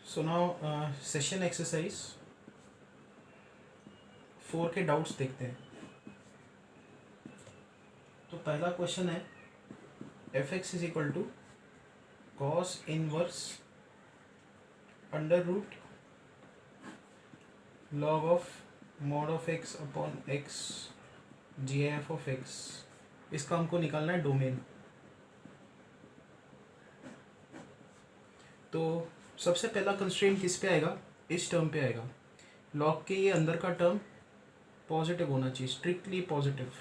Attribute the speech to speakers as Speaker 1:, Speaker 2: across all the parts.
Speaker 1: So now session exercise 4 के doubts देखते हैं। तो पहला क्वेश्चन है f x is equal to cos inverse under root log of mod of x upon x g f of x. इसका हमको निकालना है डोमेन। तो सबसे पहला कंस्ट्रेंट किस पे आएगा? इस टर्म पे आएगा। लॉग के ये अंदर का टर्म पॉजिटिव होना चाहिए, स्ट्रिक्टली पॉजिटिव।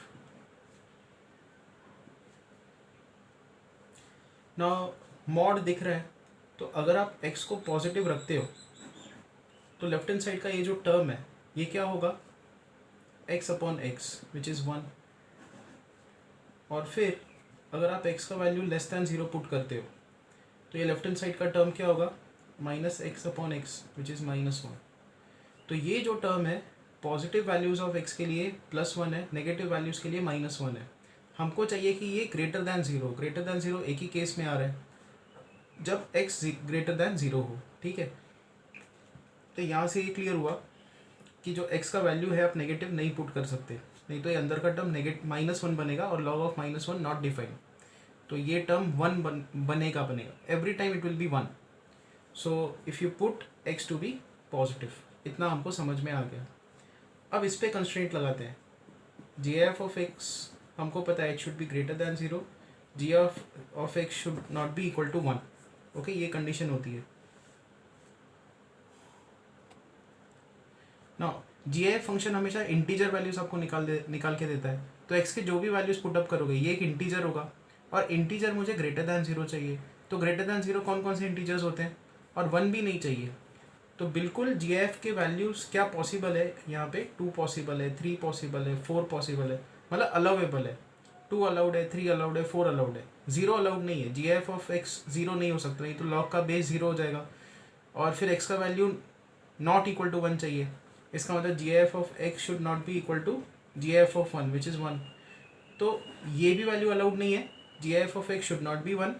Speaker 1: ना मॉड दिख रहा है, तो अगर आप x को पॉजिटिव रखते हो तो लेफ्ट हैंड साइड का ये जो टर्म है ये क्या होगा? x upon x which is 1। और फिर अगर आप x का वैल्यू लेस दैन 0 पुट करते हो तो ये लेफ्ट हैंड साइड का टर्म क्या होगा? Minus x upon x which is -1। तो ये जो टर्म है पॉजिटिव वैल्यूज़ ऑफ x के लिए +1 है, नेगेटिव वैल्यूज़ के लिए -1 है। हमको चाहिए कि ये ग्रेटर दैन ज़ीरो एक ही केस में आ रहा है जब x ग्रेटर दैन 0 हो। ठीक है, तो यहाँ से ये क्लियर हुआ कि जो x का वैल्यू है आप नेगेटिव नहीं पुट कर सकते, नहीं तो ये अंदर का टर्म -1 बनेगा और log ऑफ -1 नॉट डिफाइंड। तो ये टर्म 1 बनेगा every time it will be 1। So if you put x to be positive, इतना हमको समझ में आ गया। अब इस पर कंस्ट्रेंट लगाते हैं। जी एफ ऑफ एक्स हमको पता है it should be greater than 0, g of x should not be equal to 1। Okay, ये कंडीशन होती है। ना जी एफ फंक्शन हमेशा इंटीजर वैल्यूज आपको निकाल के देता है। तो एक्स के जो भी वैल्यूज पुटअप करोगे ये एक इंटीजर होगा, और इंटीजर मुझे ग्रेटर दैन 0 चाहिए। तो ग्रेटर दैन 0 कौन कौन से इंटीजर्स होते हैं? और 1 भी नहीं चाहिए। तो बिल्कुल जी एफ के वैल्यूज़ क्या पॉसिबल है यहाँ पे? 2 पॉसिबल है, 3 पॉसिबल है, 4 पॉसिबल है, मतलब अलाउेबल है। 2 अलाउड है, 3 अलाउड है, 4 अलाउड है, 0 अलाउड नहीं है। जी एफ ऑफ एक्स 0 नहीं हो सकता, नहीं तो लॉग का बेस 0 हो जाएगा। और फिर एक्स का वैल्यू नॉट इक्वल टू 1 चाहिए। इसका मतलब g f of x should not be equal to g f of 1 which is 1। तो ये भी वैल्यू अलाउड नहीं है। G f of x should not be 1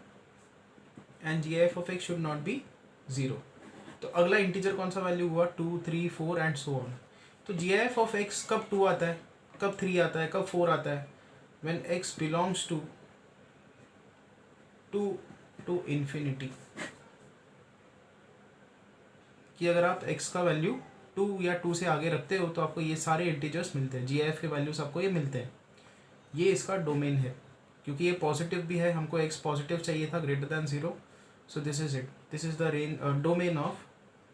Speaker 1: and g f of x should not be 0। तो अगला integer कौन सा value हुआ? 2, 3, 4 एंड सो ऑन। तो जी एफ ऑफ एक्स कब 2 आता है, कब 3 आता है, कब 4 आता है? When x belongs to two infinity. कि अगर आप x का वैल्यू 2 या 2 से आगे रखते हो तो आपको ये सारे इंटीजर्स मिलते हैं, जी एफ के वैल्यूज आपको ये मिलते हैं। ये इसका डोमेन है, क्योंकि ये पॉजिटिव भी है, हमको x पॉजिटिव चाहिए था greater than 0। So this is it, this is the domain of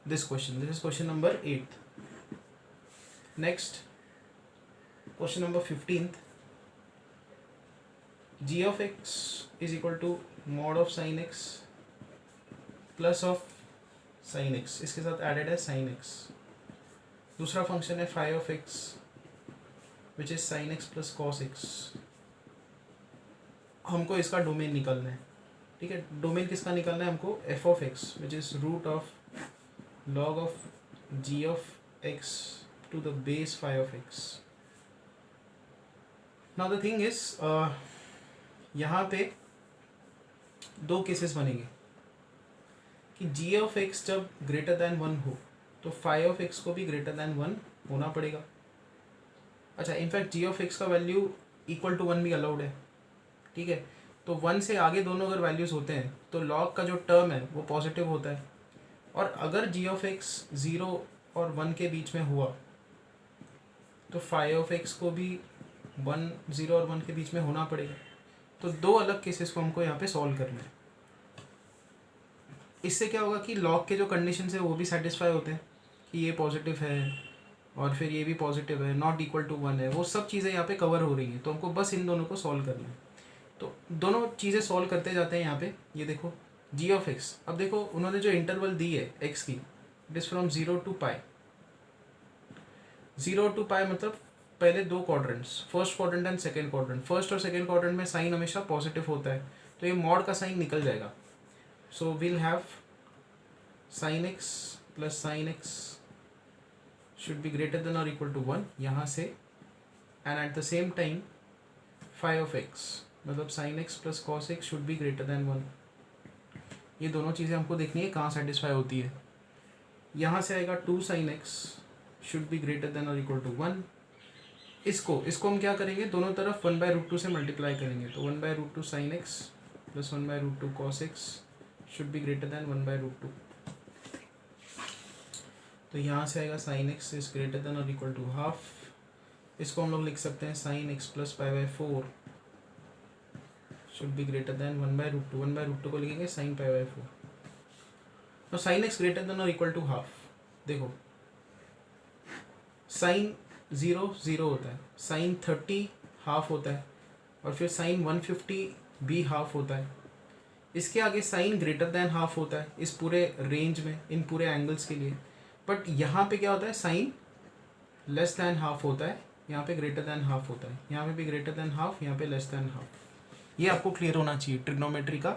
Speaker 1: this question. This is question number 8। Next question number 15th। G of x is equal to mod of sine x plus of sine x, इसके साथ added है sine x. दूसरा function है phi of x which is sine x plus cos x. हमको इसका domain निकालना है। ठीक है, डोमेन किसका निकालना है हमको? F of x which is root of log of g of x to the base phi of x. Now the thing is यहाँ पे दो केसेस बनेंगे कि जी ऑफ एक्स जब ग्रेटर दैन 1 हो तो फाई ऑफ एक्स को भी ग्रेटर दैन 1 होना पड़ेगा। अच्छा, इनफैक्ट जी ऑफ एक्स का वैल्यू इक्वल टू 1 भी अलाउड है। ठीक है, तो 1 से आगे दोनों अगर वैल्यूज़ होते हैं तो लॉग का जो टर्म है वो पॉजिटिव होता है। और अगर जी ऑफ एक्स 0 और 1 के बीच में हुआ तो फाई ऑफ एक्स को भी 1, 0 और 1 के बीच में होना पड़ेगा। तो दो अलग केसेस को हमको यहाँ पे सॉल्व करना है। इससे क्या होगा कि लॉग के जो कंडीशन है वो भी सेटिस्फाई होते हैं कि ये पॉजिटिव है और फिर ये भी पॉजिटिव है, नॉट इक्वल टू 1 है, वो सब चीज़ें यहाँ पे कवर हो रही हैं। तो हमको बस इन दोनों को सॉल्व करना है। तो दोनों चीज़ें सॉल्व करते जाते हैं। यहाँ पे ये देखो जी ऑफ एक्स, अब देखो उन्होंने जो इंटरवल दी है एक्स की, it is from 0 to pi. 0 to pi मतलब पहले दो quadrants, first quadrant and second quadrant. First और सेकेंड क्वाड्रेंट में साइन हमेशा पॉजिटिव होता है, तो ये मॉड का साइन निकल जाएगा। So we'll have sin x plus sin x should be greater than और इक्वल टू 1 यहाँ से, and at the same time phi of x मतलब sin x plus cos x should be greater then 1। ये दोनों चीज़ें हमको देखनी है कहाँ सेटिस्फाई होती है। यहाँ से आएगा 2 sin x should be greater than और इक्वल टू 1। इसको हम क्या करेंगे, दोनों तरफ 1/√2 से मल्टीप्लाई करेंगे, तो 1/√2 sin x plus 1/√2 cos x should be greater than 1/√2। तो यहाँ से आएगा sin x is greater than और इक्वल टू हाफ। इसको हम लोग लिख सकते हैं sin x plus π/4 should be greater than 1/√2। 1/√2 को लिखेंगे sin π/4। तो sin x ग्रेटर देन और इक्वल टू हाफ। देखो sin 0 0 होता है, sin 30 हाफ होता है, और फिर sin 150 भी हाफ होता है। इसके आगे sin ग्रेटर देन हाफ होता है इस पूरे रेंज में, इन पूरे एंगल्स के लिए। बट यहाँ पे क्या होता है, sin लेस दैन हाफ होता है, यहाँ पे ग्रेटर दैन हाफ होता है, यहाँ पे भी ग्रेटर दैन हाफ, यहाँ पे लेस दैन हाफ। ये आपको क्लियर होना चाहिए ट्रिग्नोमेट्री का,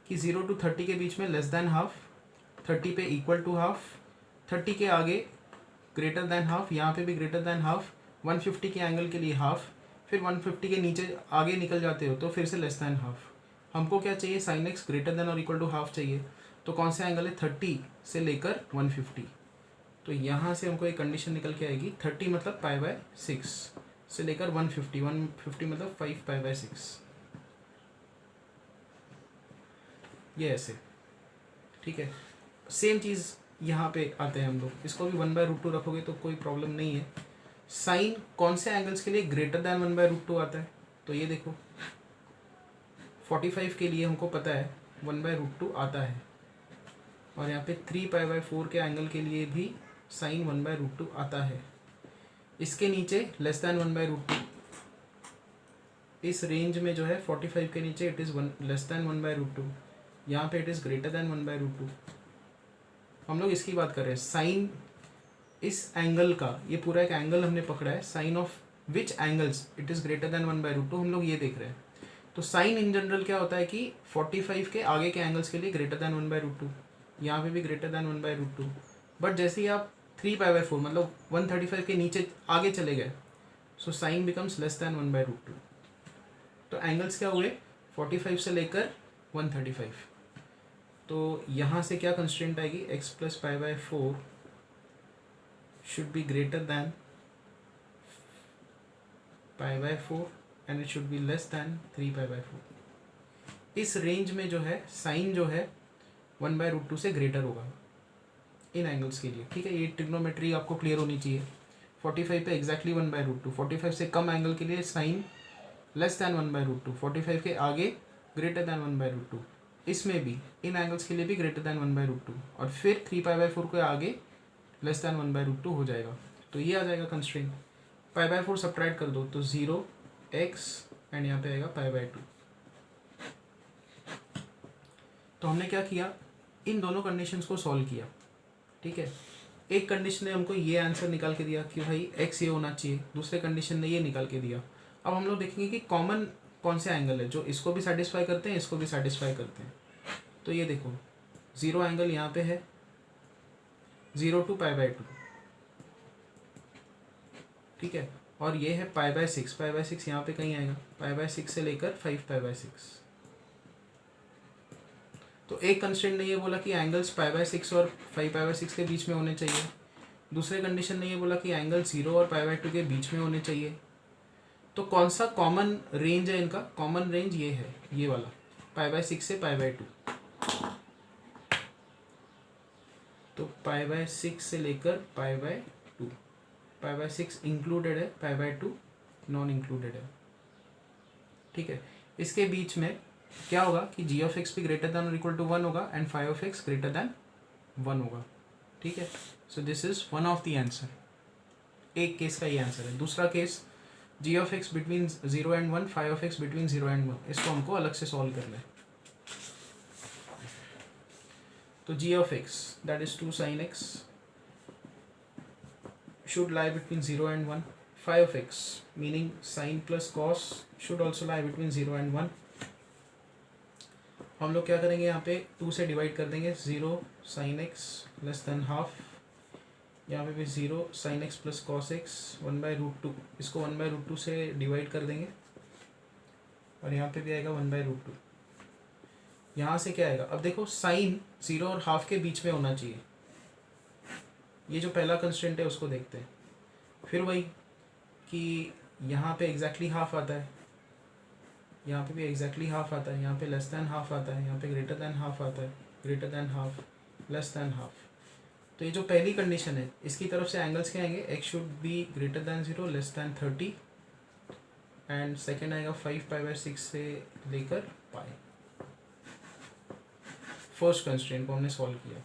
Speaker 1: कि 0 to 30 के बीच में लेस दैन हाफ, 30 पे इक्वल टू हाफ, 30 के आगे ग्रेटर दैन हाफ, यहाँ पे भी ग्रेटर दैन हाफ, 150 के एंगल के लिए हाफ, फिर 150 के नीचे आगे निकल जाते हो तो फिर से लेस दैन हाफ। हमको क्या चाहिए, sin x ग्रेटर दैन और इक्वल टू हाफ चाहिए। तो कौन सा एंगल है, 30 से लेकर 150। तो यहाँ से हमको एक कंडीशन निकल के आएगी, 30 मतलब π/6 से लेकर 150, 150 मतलब 5π/6। ये ऐसे, ठीक है। सेम चीज़ यहाँ पे आते हैं हम लोग, इसको भी 1/√2 रखोगे तो कोई प्रॉब्लम नहीं है। साइन कौन से एंगल्स के लिए ग्रेटर दैन 1/√2 आता है, तो ये देखो 45 के लिए हमको पता है 1/√2 आता है, और यहाँ पे 3π/4 के एंगल के लिए भी साइन 1/√2 आता है। इसके नीचे लेस दैन 1/√2, इस रेंज में जो है 45 के नीचे इट इज़ लेस दैन 1/√2, यहाँ पे इट इज़ ग्रेटर दैन 1/√2। हम लोग इसकी बात कर रहे हैं, साइन इस एंगल का, ये पूरा एक एंगल हमने पकड़ा है, sine of which angles it is greater than 1/√2 हम लोग ये देख रहे हैं। तो साइन इन जनरल क्या होता है कि 45 के आगे के एंगल्स के लिए ग्रेटर दैन 1/√2, यहाँ पे भी ग्रेटर दैन 1/√2। बट जैसे ही आप 3π/4 मतलब 135 के नीचे आगे चले गए, so sine becomes less than 1/√2। तो एंगल्स क्या हुए, 45 से लेकर 135। तो यहाँ से क्या कंस्ट्रेंट आएगी, x plus π/4 should be greater than π/4 and it should be less than 3π/4। इस रेंज में जो है साइन जो है 1/√2 से ग्रेटर होगा इन एंगल्स के लिए, ठीक है। ये ट्रिग्नोमेट्री आपको क्लियर होनी चाहिए। 45 पे एग्जैक्टली 1/√2, 45 से कम एंगल के लिए साइन लेस दैन 1/√2, 45 के आगे ग्रेटर दैन 1/√2, इसमें भी इन एंगल्स के लिए भी ग्रेटर दैन 1/√2, और फिर 3π/4 के आगे लेस दैन 1/√2 हो जाएगा। तो ये आ जाएगा कंस्ट्रेंट। π/4 सब्ट्रैक्ट कर दो तो 0 x एंड यहाँ पे आएगा π/2। तो हमने क्या किया, इन दोनों कंडीशंस को सॉल्व किया, ठीक है। एक कंडीशन ने हमको ये आंसर निकाल के दिया कि भाई x ये होना चाहिए, दूसरे कंडीशन ने ये निकाल के दिया। अब हम लोग देखेंगे कि कॉमन कौन से एंगल है जो इसको भी सेटिस्फाई करते हैं, इसको भी सेटिस्फाई करते हैं। तो ये देखो 0 एंगल यहाँ पे है, 0 to π/2, ठीक है। और ये है π/6, π/6 यहाँ पे कहीं आएगा, π/6 से लेकर 5π/6। तो एक कंस्ट्रेंट ने ये बोला कि एंगल्स π/6 और 5π/6 के बीच में होने चाहिए, दूसरे कंडीशन ने ये बोला कि एंगल 0 और π/2 के बीच में होने चाहिए। तो कौन सा कॉमन रेंज है इनका, कॉमन रेंज ये है, ये वाला π/6 से π/2। तो π/6 से लेकर π/2, π/6 इंक्लूडेड है, π/2 नॉन इंक्लूडेड है, ठीक है। इसके बीच में क्या होगा कि g ऑफ x भी ग्रेटर दैन और इक्वल टू 1 होगा and phi of x greater than 1 होगा, ठीक है। So this is one of the answer. एक केस का ये आंसर है। दूसरा case g of x between 0 and 1, phi of x between 0 and 1, इसको हमको अलग से सॉल्व करना है। तो g of x that is 2 sin x should lie between 0 and 1, phi of x meaning sin plus cos should also lie between 0 and 1। हम लोग क्या करेंगे, यहाँ पे 2 से डिवाइड कर देंगे, 0 sin x less than half, यहाँ पे भी 0 sin x plus cos x 1/√2, इसको 1/√2 से डिवाइड कर देंगे, और यहाँ पे भी आएगा 1/√2। यहाँ से क्या आएगा, अब देखो साइन 0 और हाफ के बीच में होना चाहिए, ये जो पहला कंस्ट्रेंट है उसको देखते हैं। फिर वही कि यहाँ पे एग्जैक्टली हाफ आता है, यहाँ पे भी एग्जैक्टली हाफ आता है, यहाँ पे लेस दैन हाफ आता है, यहाँ पे ग्रेटर दैन हाफ आता है, greater than half, less than half. तो ये जो पहली कंडीशन है इसकी तरफ से एंगल्स क्या आएंगे, x should be greater than 0 less than 30, and second आएगा 5π/6 से लेकर पाई। फर्स्ट कंस्ट्रेंट को हमने सॉल्व किया।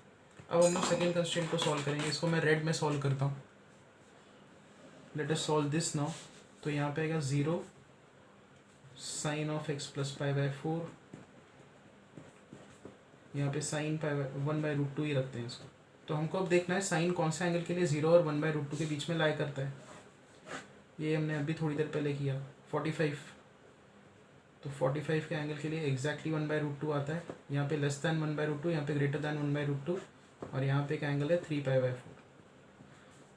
Speaker 1: अब हम लोग सेकेंड कंस्ट्रेंट को सॉल्व करेंगे। इसको मैं रेड में सॉल्व करता हूँ। Let us solve this now. तो यहाँ पे आएगा 0 साइन ऑफ x प्लस π/4, यहाँ पे साइन 1/√2 ही रखते हैं इसको। तो हमको अब देखना है साइन कौन से एंगल के लिए 0 और 1/√2 के बीच में लाई करता है। ये हमने अभी थोड़ी देर पहले किया 45। तो 45 के एंगल के लिए एग्जैक्टली 1/√2 आता है। यहाँ पे लेस दैन 1/√2, यहाँ पे ग्रेटर दैन 1/√2, और यहाँ पे एक एंगल है 3π/4।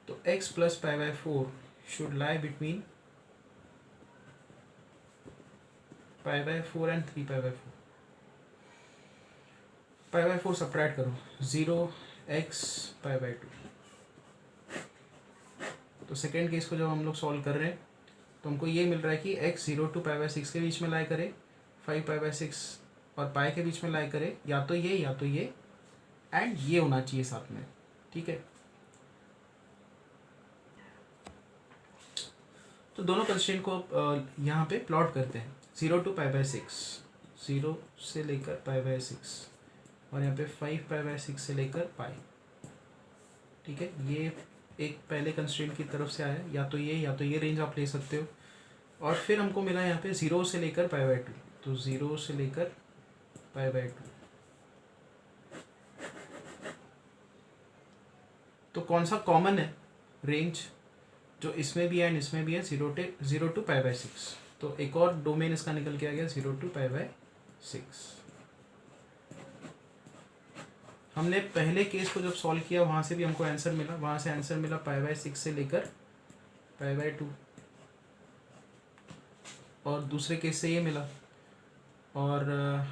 Speaker 1: तो x plus π/4 should lie between π/4 and 3π/4। π/4 subtract करो, 0x π/2। तो सेकेंड केस को जब हम लोग सॉल्व कर रहे हैं तो हमको ये मिल रहा है कि x 0 to π/6 के बीच में लाई करे, 5π/6 और पाई के बीच में लाई करे, या तो ये एंड ये होना चाहिए साथ में। ठीक है, तो दोनों कंस्ट्रेंट को यहाँ पे प्लॉट करते हैं। 0 to π/6, 0 से लेकर π/6, और यहाँ पे 5π/6 से लेकर पाई। ठीक है, ये एक पहले कंस्ट्रेंट की तरफ से आया, या तो ये रेंज आप ले सकते हो। और फिर हमको मिला यहाँ पे 0 से लेकर π/2, तो 0 से लेकर π/2। तो कौन सा कॉमन है रेंज, जो इसमें भी है एंड इसमें भी है, 0 to π/6। तो एक और डोमेन इसका निकल के आ गया 0 to π/6। हमने पहले केस को जब सॉल्व किया वहाँ से भी हमको आंसर मिला, वहाँ से आंसर मिला π/6 से लेकर π/2, और दूसरे केस से ये मिला। और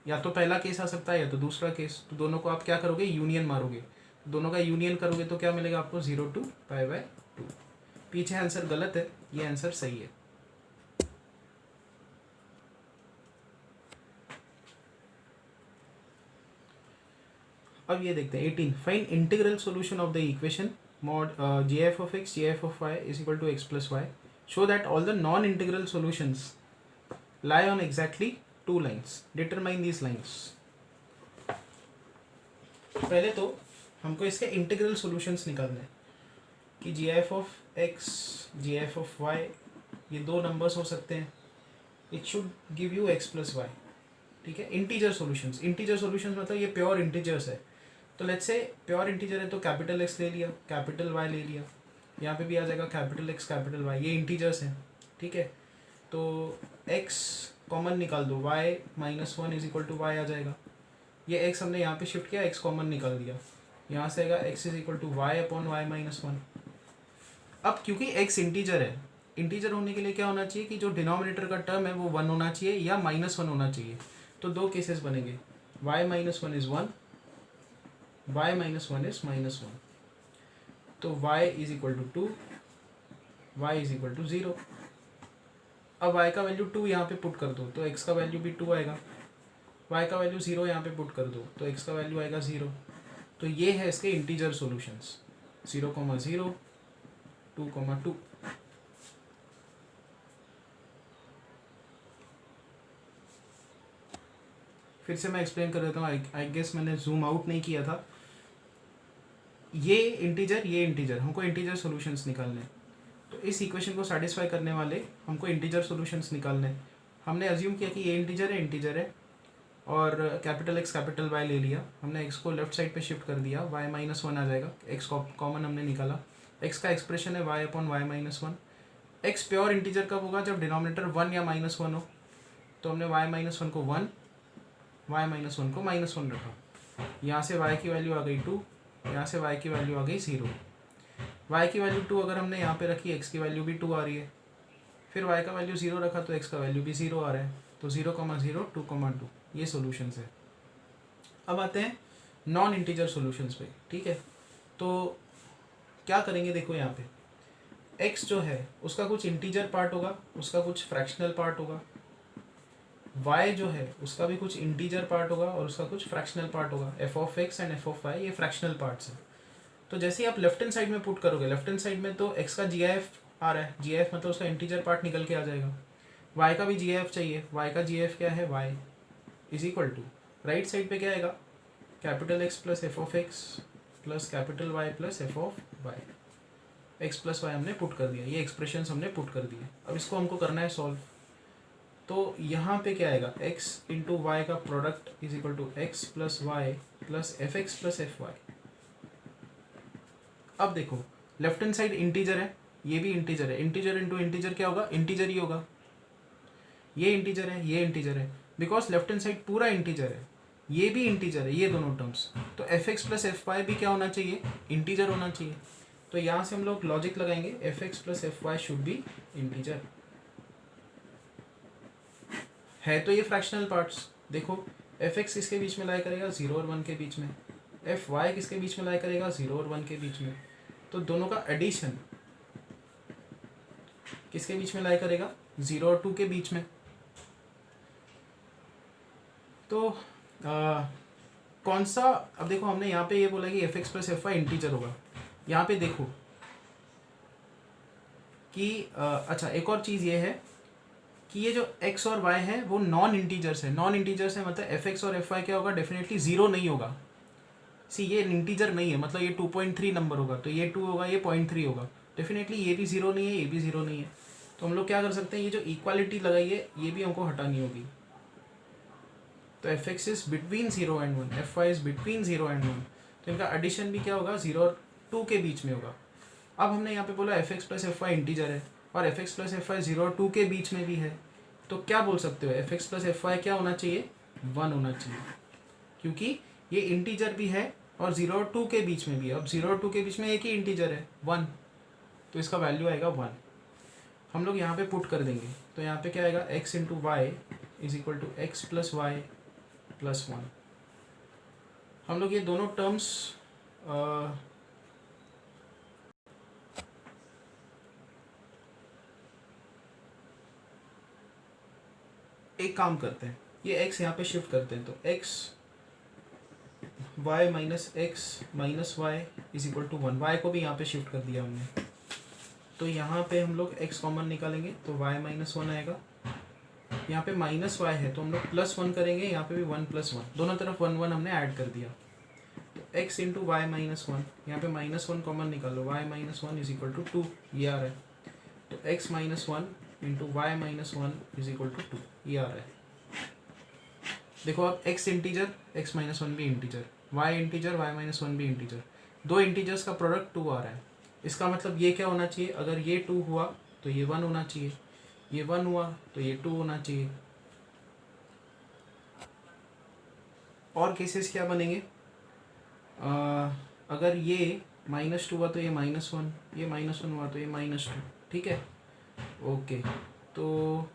Speaker 1: या तो पहला केस आ सकता है या तो दूसरा केस। तो दोनों को आप क्या करोगे, यूनियन मारोगे। दोनों का यूनियन करोगे तो क्या मिलेगा आपको, 0 to π/2। पीछे आंसर गलत है, ये आंसर सही है। अब ये देखते हैं 18। Find integral solution of the equation mod gf of x gf of y is equal to x plus y. Show that all the non-integral solutions lie on exactly two lines. Determine these lines. पहले तो हमको इसके integral solutions निकालने हैं कि gf of x gf of y ये दो numbers हो सकते हैं। It should give you x plus y। ठीक है, इंटीजर सॉल्यूशंस। इंटीजर सॉल्यूशंस मतलब ये प्योर इंटीजर्स है। तो लेट्स से प्योर इंटीजर है तो कैपिटल एक्स ले लिया, कैपिटल वाई ले लिया, यहाँ पे भी आ जाएगा कैपिटल एक्स कैपिटल वाई, ये इंटीजर्स हैं। ठीक है, तो x कॉमन निकाल दो, y -1 is equal to y आ जाएगा। ये x हमने यहाँ पे शिफ्ट किया, x कॉमन निकाल दिया, यहाँ से आएगा x is equal to y upon y -1। अब क्योंकि x इंटीजर है, इंटीजर होने के लिए क्या होना चाहिए कि जो डिनोमिनेटर का टर्म है वो 1 होना चाहिए या -1 होना चाहिए। तो दो केसेस बनेंगे, y -1 इज 1, y -1 इज -1। तो y is equal to 2, y is equal to 0। अब y का वैल्यू 2 यहाँ पे पुट कर दो तो x का वैल्यू भी 2 आएगा। y का वैल्यू 0 यहाँ पे पुट कर दो तो x का वैल्यू आएगा 0। तो ये है इसके इंटीजर सॉल्यूशंस, 0,0, 2,2। फिर से मैं एक्सप्लेन कर देता हूँ, आई गेस मैंने जूम आउट नहीं किया था। ये इंटीजर हमको इंटीजर सॉल्यूशंस निकालने हैं। तो इस इक्वेशन को सेटिस्फाई करने वाले हमको इंटीजर सॉल्यूशंस निकालने हैं। हमने अज्यूम किया कि ये इंटीजर है और कैपिटल एक्स कैपिटल वाई ले लिया। हमने एक्स को लेफ्ट साइड पे शिफ्ट कर दिया, वाई -1 आ जाएगा। एक्स कॉमन हमने निकाला, एक्स का एक्सप्रेशन है y upon y -1। X pure integer कब होगा, जब डिनोमिनेटर 1 या -1 हो। तो हमने वाई -1 को 1, वाई -1 को -1 रखा। यहाँ से y की वैल्यू आ गई 2, यहाँ से y की वैल्यू आ गई 0। y की वैल्यू 2 अगर हमने यहाँ पे रखी, x की वैल्यू भी 2 आ रही है। फिर y का वैल्यू 0 रखा तो x का वैल्यू भी 0 आ रहा है। तो 0,0, 2,2 ये सॉल्यूशंस है। अब आते हैं नॉन इंटीजर सॉल्यूशंस पे। ठीक है, तो क्या करेंगे, देखो यहाँ पे x जो है उसका कुछ इंटीजर पार्ट होगा, उसका कुछ फ्रैक्शनल पार्ट होगा, y जो है उसका भी कुछ इंटीजर पार्ट होगा और उसका कुछ फ्रैक्शनल पार्ट होगा। F of x and f of y ये फ्रैक्शनल पार्ट्स हैं। तो जैसे ही आप लेफ्ट हैंड साइड में पुट करोगे, लेफ्ट हैंड साइड में तो x का जी आ रहा है, जी मतलब उसका इंटीजर पार्ट निकल के आ जाएगा, y का भी जी चाहिए, y का जी क्या है, y is equal to right side पे क्या आएगा, capital X plus F of X plus capital Y plus F of Y. X plus Y हमने पुट कर दिया, ये एक्सप्रेशन हमने पुट कर दिए। अब इसको हमको करना है सॉल्व। तो यहाँ पे क्या आएगा, x इंटू वाई का product is equal to X plus Y plus F X plus F Y. अब देखो लेफ्ट हैंड साइड इंटीजर है, ये भी इंटीजर है, इंटीजर इंटू इंटीजर क्या होगा, इंटीजर ही होगा। ये इंटीजर है, ये इंटीजर है, बिकॉज लेफ्ट हैंड साइड पूरा इंटीजर है, ये भी इंटीजर है, ये दोनों टर्म्स। तो F X plus F Y भी क्या होना चाहिए, इंटीजर होना चाहिए। तो यहाँ से हम लोग लॉजिक लगाएंगे, F X plus F why should be integer. है तो ये फ्रैक्शनल पार्ट्स। देखो एफ एक्स किसके बीच में लाई करेगा, 0 और 1 के बीच में, एफ वाई किसके बीच में लाई करेगा, 0 और 1 के बीच में। तो दोनों का एडिशन किसके बीच में लाई करेगा, 0 और 2 के बीच में। तो कौन सा, अब देखो हमने यहाँ पे ये बोला कि F X plus F Y integer होगा। यहाँ पे देखो कि अच्छा एक और चीज़ ये है कि ये जो x और y है वो नॉन इंटीजर्स है। नॉन इंटीजर्स है मतलब एफ एक्स और एफ वाई क्या होगा, डेफिनेटली 0 नहीं होगा। सी ये इंटीजर नहीं है, मतलब ये 2.3 नंबर होगा, तो ये 2 होगा, ये 0.3 होगा। डेफिनेटली ये भी 0 नहीं है, ये भी 0 नहीं है। तो हम लोग क्या कर सकते हैं, ये जो इक्वालिटी लगाई है ये भी हमको हटानी होगी। तो F x is between 0 and 1, F Y is between 0 and 1, तो इनका एडिशन भी क्या होगा, 0 और 2 के बीच में होगा। अब हमने यहाँ पे बोला F X plus F Y integer है और F X plus F Y 0 और 2 के बीच में भी है, तो क्या बोल सकते हो, F X plus F Y क्या होना चाहिए, 1 होना चाहिए, क्योंकि ये इंटीजर भी है और 0 और 2 के बीच में भी है। अब 0 और 2 के बीच में एक ही इंटीजर है 1, तो इसका वैल्यू आएगा 1। हम लोग यहाँ पे पुट कर देंगे, तो यहाँ पे क्या आएगा, x into Y is equal to X plus Y plus 1। हम लोग ये दोनों टर्म्स एक काम करते हैं, ये x यहाँ पे शिफ्ट करते हैं, तो x y minus X minus Y is equal to 1, y को भी यहाँ पे शिफ्ट कर दिया हमने। तो यहाँ पे हम लोग x कॉमन निकालेंगे तो y माइनस 1 आएगा, यहाँ पे माइनस वाई है तो हम लोग प्लस 1 करेंगे, यहाँ पे भी 1 प्लस 1, दोनों तरफ 1 1 हमने ऐड कर दिया। तो x इंटू वाई माइनस 1, यहाँ पे माइनस 1 कॉमन निकालो, y minus 1 is equal to 2, ये आ रहा है। तो x minus 1 into Y minus 1 is equal to 2, ये आ रहा है। देखो अब x इंटीजर, x माइनस 1 भी integer, y integer, y minus 1 भी इंटीजर, दो इंटीजर्स का प्रोडक्ट 2 आ रहा है। इसका मतलब ये क्या होना चाहिए, अगर ये 2 हुआ तो ये 1 होना चाहिए, ये 1 हुआ तो ये 2 होना चाहिए। और केसेस क्या बनेंगे, अगर ये -2 हुआ तो ये -1, ये -1 हुआ तो ये -2, ठीक है, ओके। तो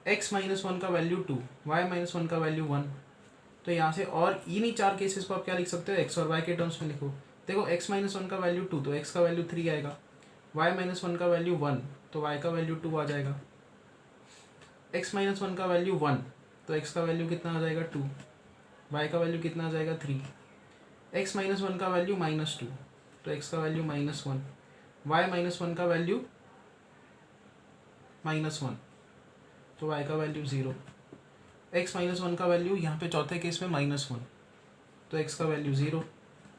Speaker 1: x माइनस 1 का वैल्यू 2, y माइनस 1 का वैल्यू 1। तो यहाँ से और इन्हीं 4 केसेस को आप क्या लिख सकते हो, x और y के टर्म्स में लिखो। देखो x माइनस 1 का वैल्यू 2 तो x का वैल्यू 3 आएगा, y माइनस 1 का वैल्यू 1 तो y का वैल्यू 2 आ जाएगा, x माइनस 1 का वैल्यू 1 तो x का वैल्यू कितना आ जाएगा 2, y का वैल्यू कितना आ जाएगा 3, x माइनस 1 का वैल्यू -2 तो x का वैल्यू -1, y माइनस 1 का वैल्यू -1 तो y का वैल्यू 0, x माइनस 1 का वैल्यू यहाँ पे चौथे केस में -1 तो x का वैल्यू 0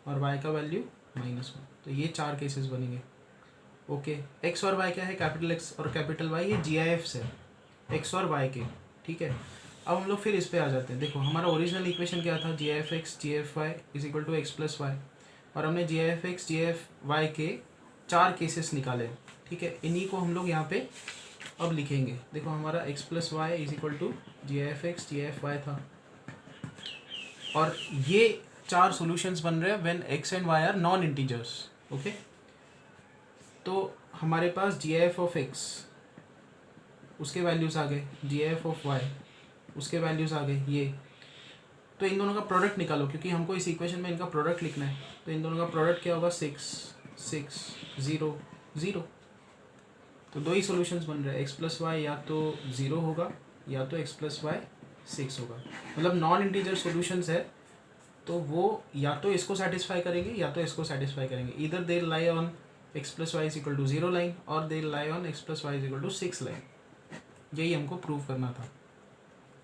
Speaker 1: और y का वैल्यू -1। तो ये 4 केसेस बनेंगे, ओके। x और y क्या है, कैपिटल x और कैपिटल y, ये GIFs है x और y के, ठीक है। अब हम लोग फिर इस पे आ जाते हैं। देखो हमारा ओरिजिनल इक्वेशन क्या था, GIF(x) GIF(y) is equal to x plus Y, और हमने GIF(x) GIF(y) के 4 केसेस निकाले, ठीक है। इन्हीं को हम लोग यहाँ पे अब लिखेंगे। देखो हमारा x plus Y is equal to GIF(x) GIF(y) था, और ये 4 सॉल्यूशंस बन रहे हैं when x and y are non integers, okay. तो हमारे पास GIF ऑफ x, उसके वैल्यूज़ आ गए, GIF ऑफ y, उसके वैल्यूज़ आ गए ये। तो इन दोनों का प्रोडक्ट निकालो, क्योंकि हमको इस इक्वेशन में इनका प्रोडक्ट लिखना है। तो इन दोनों का प्रोडक्ट क्या होगा, 6 6 0 0। तो दो ही सॉल्यूशंस बन रहे हैं, x प्लस वाई या तो 0 होगा या तो x प्लस वाई 6 होगा। मतलब नॉन इंटीजर सॉल्यूशंस है तो वो या तो इसको सेटिस्फाई करेंगे या तो इसको सेटिस्फाई करेंगे। इधर they lie on x plus Y is equal to 0 line और they lie on x plus Y is equal to 6 line. यही हमको प्रूव करना था।